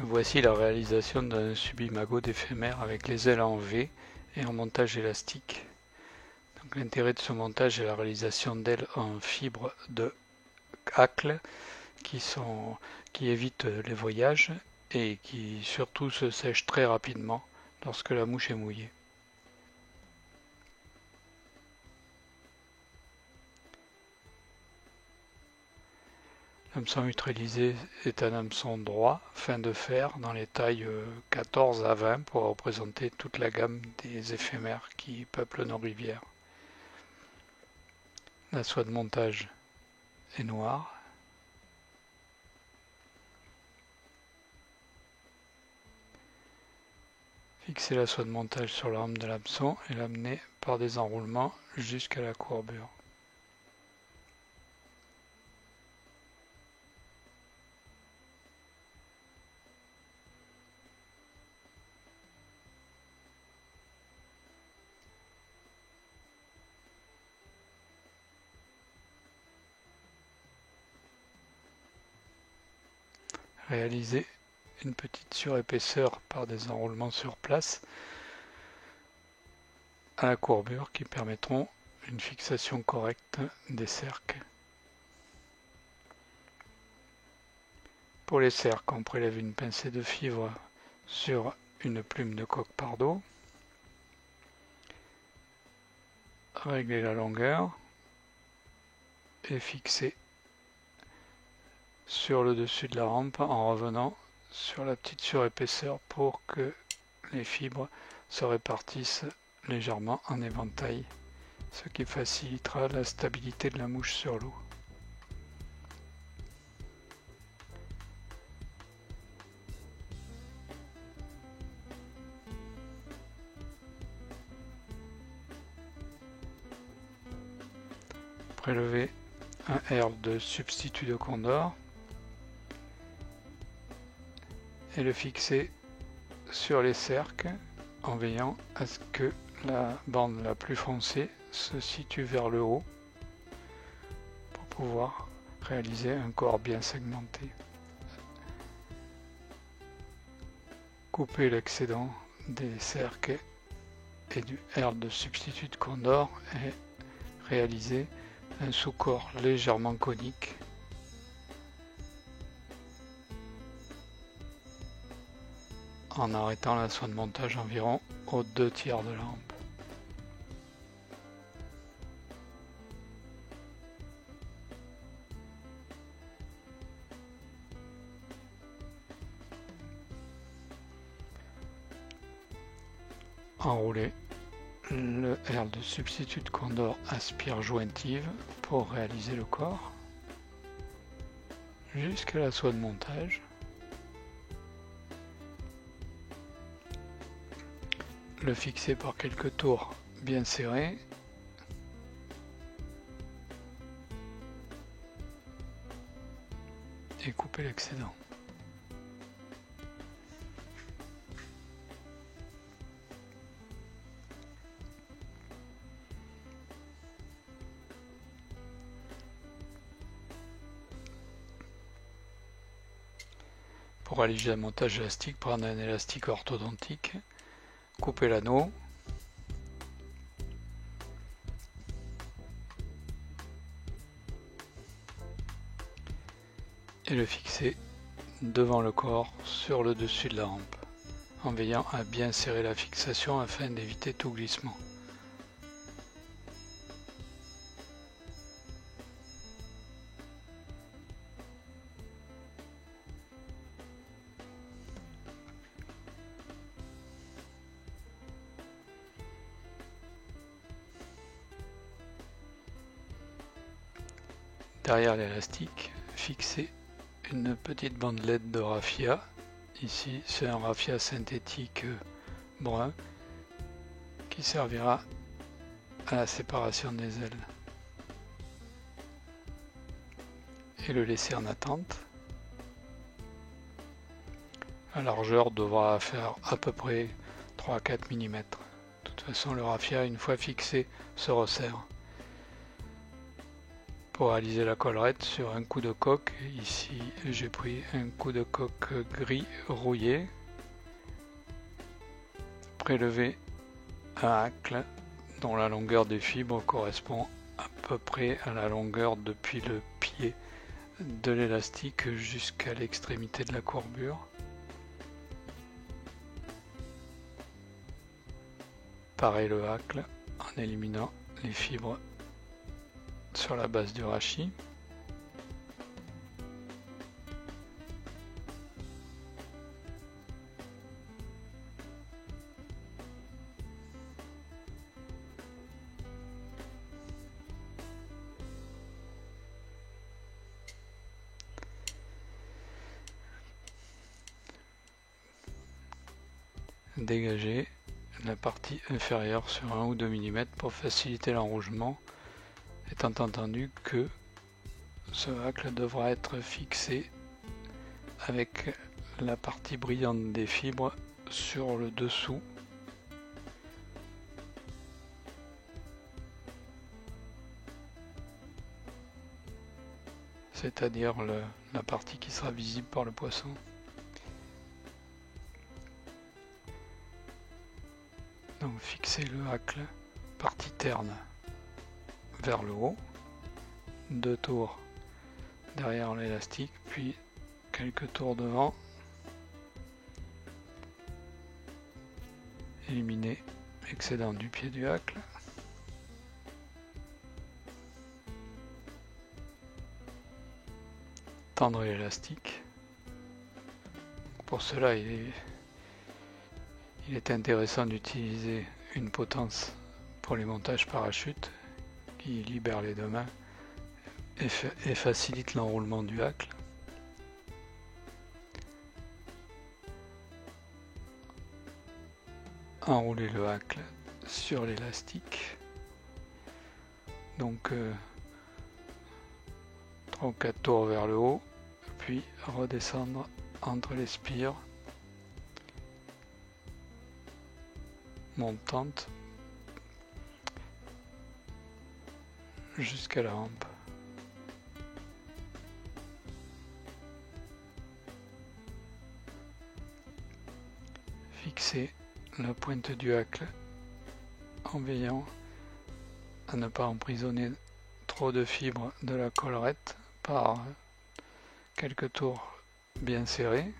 Voici la réalisation d'un subimago d'éphémère avec les ailes en V et en montage élastique. L'intérêt de ce montage est la réalisation d'ailes en fibre de hacle qui évitent les voyages et qui surtout se sèchent très rapidement lorsque la mouche est mouillée. L'hameçon utilisé est un hameçon droit, fin de fer, dans les tailles 14 à 20 pour représenter toute la gamme des éphémères qui peuplent nos rivières. La soie de montage est noire. Fixer la soie de montage sur la rame de l'hameçon et l'amener par des enroulements jusqu'à la courbure. Réaliser une petite surépaisseur par des enroulements sur place à la courbure qui permettront une fixation correcte des cercles. Pour les cercles, on prélève une pincée de fibre sur une plume de coque Pardo, régler la longueur et fixer sur le dessus de la rampe en revenant sur la petite surépaisseur pour que les fibres se répartissent légèrement en éventail, ce qui facilitera la stabilité de la mouche sur l'eau. Prélever un herbe de substitut de Condor et le fixer sur les cercles en veillant à ce que la bande la plus foncée se situe vers le haut pour pouvoir réaliser un corps bien segmenté. Couper l'excédent des cercles et du herbe de substitut de Condor et réaliser un sous-corps légèrement conique en arrêtant la soie de montage environ aux 2/3 de la rampe. Enrouler le herbe de substitut de Condor aspire jointive pour réaliser le corps jusqu'à la soie de montage. Le fixer par quelques tours bien serrés et couper l'excédent. Pour alléger le montage élastique, prendre un élastique orthodontique, couper l'anneau, et le fixer devant le corps sur le dessus de la rampe, en veillant à bien serrer la fixation afin d'éviter tout glissement. Derrière l'élastique, fixer une petite bandelette de raffia. Ici, c'est un raffia synthétique brun qui servira à la séparation des ailes. Et le laisser en attente. La largeur devra faire à peu près 3 à 4 mm. De toute façon, le raffia, une fois fixé, se resserre. pour réaliser la collerette sur un coup de coque. Ici j'ai pris un coup de coque gris rouillé, prélevé un hacle dont la longueur des fibres correspond à peu près à la longueur depuis le pied de l'élastique jusqu'à l'extrémité de la courbure. Pareil le hacle en éliminant les fibres sur la base du rachis. Dégager la partie inférieure sur 1 ou 2 mm pour faciliter l'enrougement, étant entendu que ce hacle devra être fixé avec la partie brillante des fibres sur le dessous. C'est-à-dire la partie qui sera visible par le poisson. Donc fixer le hacle, partie terne, vers le haut, 2 tours derrière l'élastique, puis quelques tours devant, éliminer l'excédent du pied du hacle, tendre l'élastique. Pour cela, il est intéressant d'utiliser une potence pour les montages parachute qui libère les deux mains et facilite l'enroulement du hacle. Enrouler le hacle sur l'élastique. Donc 3 ou 4 tours vers le haut, puis redescendre entre les spires montante jusqu'à la hampe. Fixer la pointe du hacle en veillant à ne pas emprisonner trop de fibres de la collerette par quelques tours bien serrés.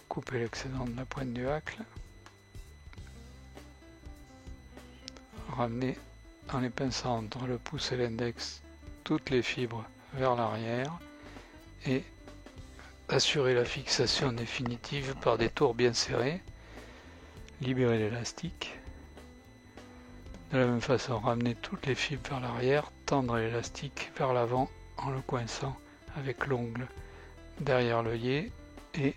Couper l'excédent de la pointe du hacle. Ramener en les pinçant entre le pouce et l'index toutes les fibres vers l'arrière et assurer la fixation définitive par des tours bien serrés. Libérer l'élastique. De la même façon, ramener toutes les fibres vers l'arrière, tendre l'élastique vers l'avant en le coinçant avec l'ongle derrière l'œillet et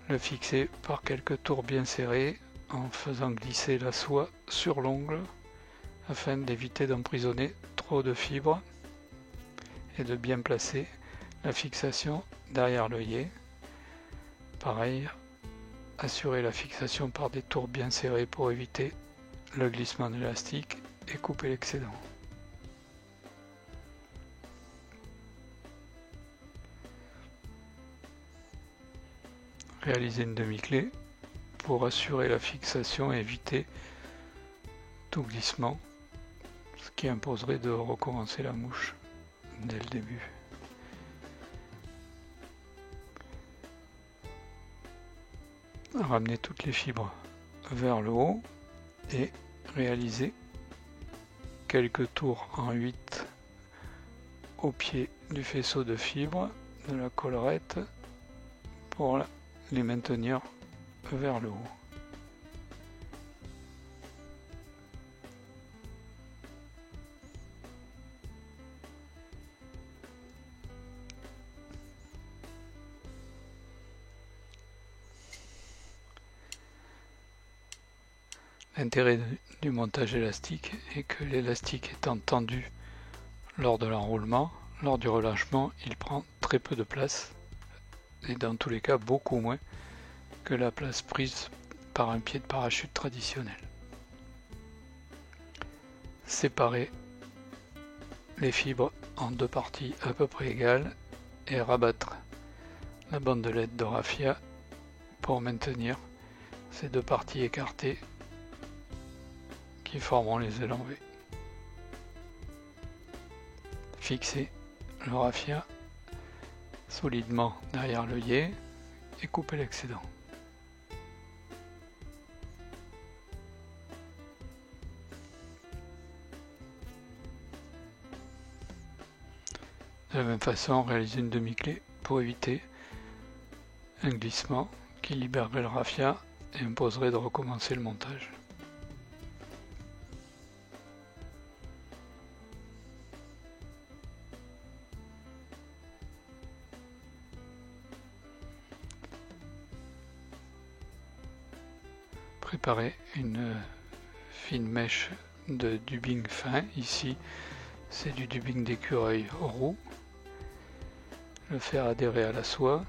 le fixer par quelques tours bien serrés en faisant glisser la soie sur l'ongle afin d'éviter d'emprisonner trop de fibres et de bien placer la fixation derrière l'œillet. Pareil, assurer la fixation par des tours bien serrés pour éviter le glissement de l'élastique et couper l'excédent. Réaliser une demi-clé pour assurer la fixation et éviter tout glissement, ce qui imposerait de recommencer la mouche dès le début. Ramener toutes les fibres vers le haut et réaliser quelques tours en 8 au pied du faisceau de fibres de la collerette pour les maintenir vers le haut. L'intérêt du montage élastique est que l'élastique étant tendu lors de l'enroulement, lors du relâchement, il prend très peu de place et dans tous les cas beaucoup moins que la place prise par un pied de parachute traditionnel. séparer les fibres en deux parties à peu près égales et rabattre la bandelette de raffia pour maintenir ces deux parties écartées qui formeront les ailes en V. Fixer le raffia solidement derrière l'œillet et couper l'excédent. De la même façon, réaliser une demi-clé pour éviter un glissement qui libérerait le raffia et imposerait de recommencer le montage. Préparer une fine mèche de dubbing fin. Ici, c'est du dubbing d'écureuil roux. Le faire adhérer à la soie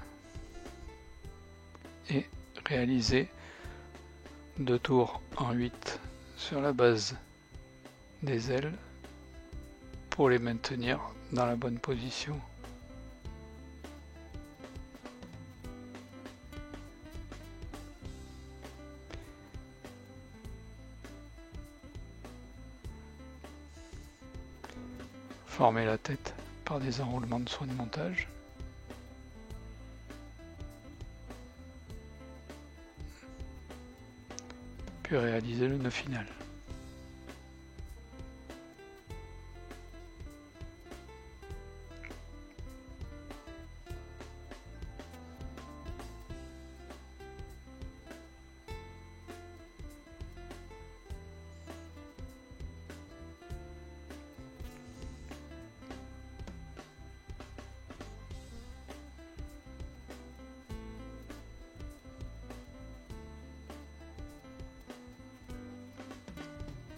et réaliser 2 tours en 8 sur la base des ailes pour les maintenir dans la bonne position. Former la tête par des enroulements de soie de montage. Puis réaliser le nœud final.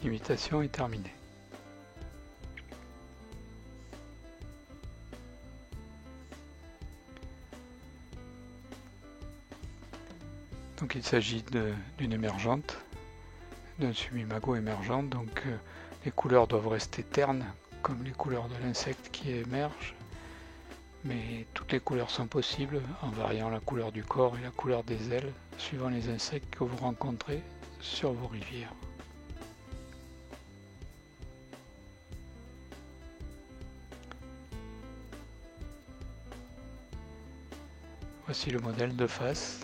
L'imitation est terminée. Donc il s'agit d'une émergente, d'un semi-magot émergent, donc les couleurs doivent rester ternes comme les couleurs de l'insecte qui émerge, mais toutes les couleurs sont possibles en variant la couleur du corps et la couleur des ailes suivant les insectes que vous rencontrez sur vos rivières. Voici le modèle de face.